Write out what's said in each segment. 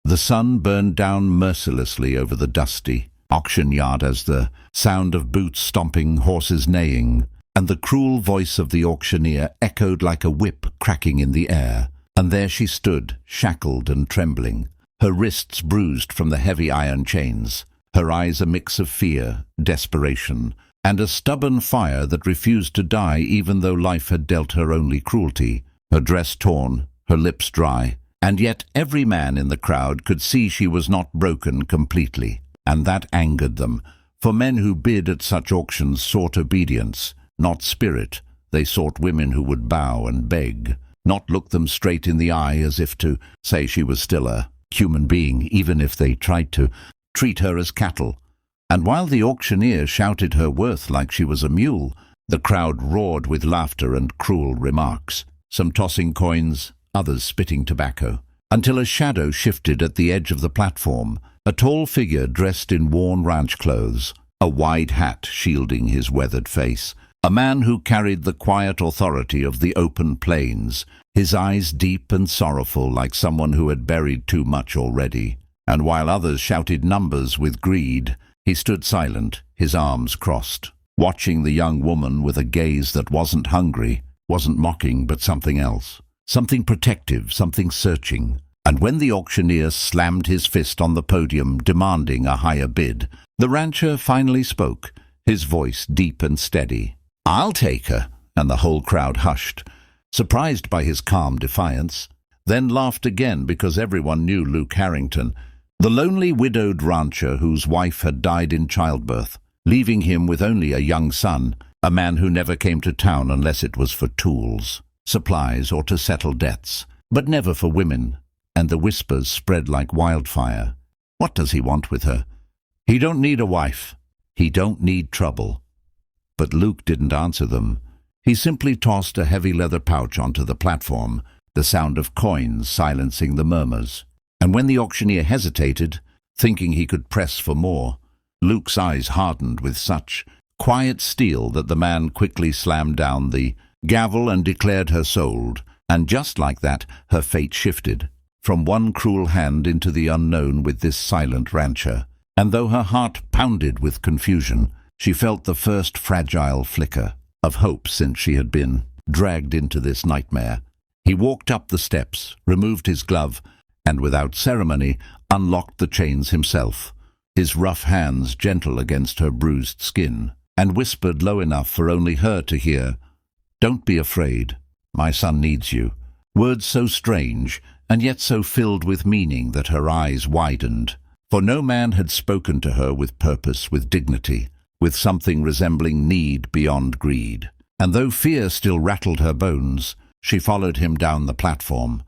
The sun burned down mercilessly over the dusty auction yard as the sound of boots stomping, horses neighing, and the cruel voice of the auctioneer echoed like a whip cracking in the air. And there she stood, shackled and trembling, her wrists bruised from the heavy iron chains, her eyes a mix of fear, desperation, and a stubborn fire that refused to die even though life had dealt her only cruelty, her dress torn, her lips dry. And yet every man in the crowd could see she was not broken completely, and that angered them, for men who bid at such auctions sought obedience, not spirit. They sought women who would bow and beg, not look them straight in the eye as if to say she was still a human being, even if they tried to treat her as cattle. And while the auctioneer shouted her worth like she was a mule, the crowd roared with laughter and cruel remarks, some tossing coins, others spitting tobacco, until a shadow shifted at the edge of the platform, a tall figure dressed in worn ranch clothes, a wide hat shielding his weathered face, a man who carried the quiet authority of the open plains, his eyes deep and sorrowful like someone who had buried too much already. And while others shouted numbers with greed, he stood silent, his arms crossed, watching the young woman with a gaze that wasn't hungry, wasn't mocking, but something else. Something protective, something searching. And when the auctioneer slammed his fist on the podium, demanding a higher bid, the rancher finally spoke, his voice deep and steady. "I'll take her." And the whole crowd hushed, surprised by his calm defiance, then laughed again because everyone knew Luke Harrington, the lonely widowed rancher whose wife had died in childbirth, leaving him with only a young son, a man who never came to town unless it was for tools, supplies, or to settle debts, but never for women. And the whispers spread like wildfire. What does he want with her? He don't need a wife. He don't need trouble. But Luke didn't answer them. He simply tossed a heavy leather pouch onto the platform, the sound of coins silencing the murmurs. And when the auctioneer hesitated, thinking he could press for more, Luke's eyes hardened with such quiet steel that the man quickly slammed down the gavel and declared her sold. And just like that, her fate shifted from one cruel hand into the unknown with this silent rancher. And though her heart pounded with confusion, she felt the first fragile flicker of hope since she had been dragged into this nightmare. He walked up the steps, removed his glove, and without ceremony unlocked the chains himself, his rough hands gentle against her bruised skin, and whispered low enough for only her to hear, "Don't be afraid. My son needs you." Words so strange, and yet so filled with meaning that her eyes widened. For no man had spoken to her with purpose, with dignity, with something resembling need beyond greed. And though fear still rattled her bones, she followed him down the platform,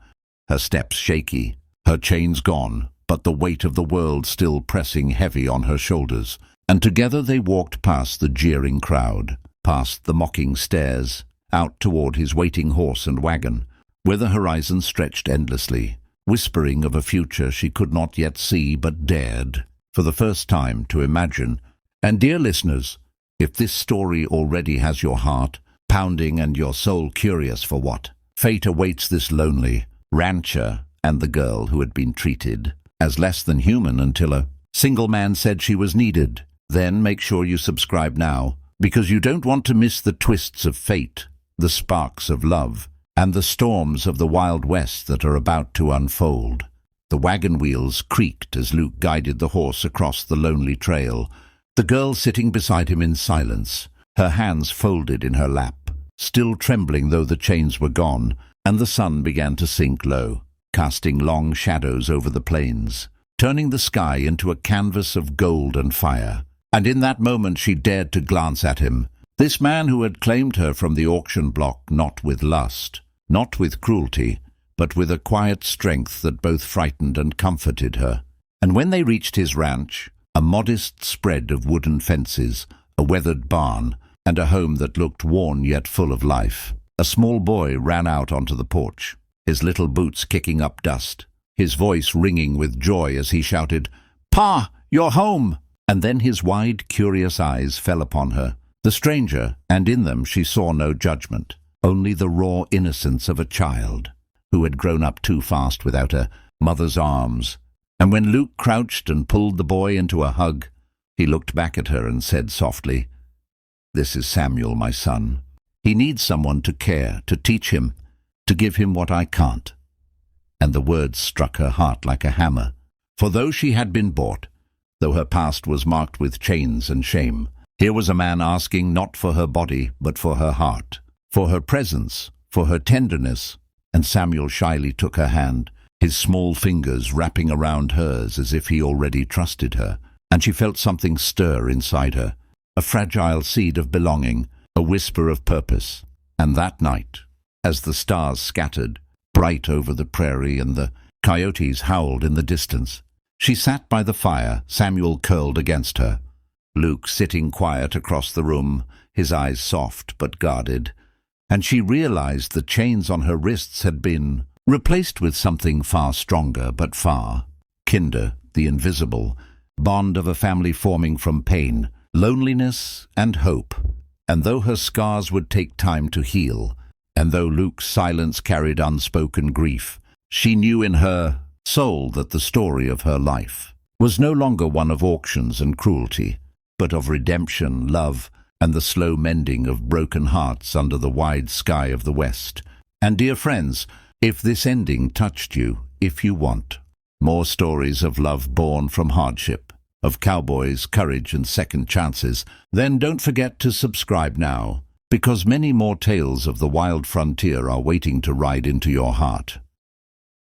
her steps shaky, her chains gone, but the weight of the world still pressing heavy on her shoulders. And together they walked past the jeering crowd, past the mocking stares, out toward his waiting horse and wagon, where the horizon stretched endlessly, whispering of a future she could not yet see but dared, for the first time, to imagine. And dear listeners, if this story already has your heart pounding and your soul curious for what fate awaits this lonely rancher and the girl who had been treated as less than human until a single man said she was needed, then make sure you subscribe now, because you don't want to miss the twists of fate, the sparks of love, and the storms of the Wild West that are about to unfold. The wagon wheels creaked as Luke guided the horse across the lonely trail, the girl sitting beside him in silence, her hands folded in her lap, still trembling though the chains were gone, and the sun began to sink low, casting long shadows over the plains, turning the sky into a canvas of gold and fire. And in that moment she dared to glance at him, this man who had claimed her from the auction block, not with lust, not with cruelty, but with a quiet strength that both frightened and comforted her. And when they reached his ranch, a modest spread of wooden fences, a weathered barn, and a home that looked worn yet full of life, a small boy ran out onto the porch, his little boots kicking up dust, his voice ringing with joy as he shouted, "Pa, you're home!" And then his wide, curious eyes fell upon her, the stranger, and in them she saw no judgment, only the raw innocence of a child who had grown up too fast without a mother's arms, And when Luke crouched and pulled the boy into a hug, he looked back at her and said softly, "This is Samuel, my son. He needs someone to care, to teach him, to give him what I can't." And the words struck her heart like a hammer. For though she had been bought, though her past was marked with chains and shame, here was a man asking not for her body, but for her heart, for her presence, for her tenderness. And Samuel shyly took her hand, his small fingers wrapping around hers as if he already trusted her. And she felt something stir inside her, a fragile seed of belonging, a whisper of purpose. And that night, as the stars scattered bright over the prairie and the coyotes howled in the distance, she sat by the fire, Samuel curled against her, Luke sitting quiet across the room, his eyes soft but guarded, and she realized the chains on her wrists had been replaced with something far stronger but far kinder, the invisible bond of a family forming from pain, loneliness, and hope. And though her scars would take time to heal, and though Luke's silence carried unspoken grief, she knew in her soul that the story of her life was no longer one of auctions and cruelty, but of redemption, love, and the slow mending of broken hearts under the wide sky of the West. And dear friends, if this ending touched you, if you want more stories of love born from hardship, of cowboys, courage, and second chances, then don't forget to subscribe now, because many more tales of the wild frontier are waiting to ride into your heart.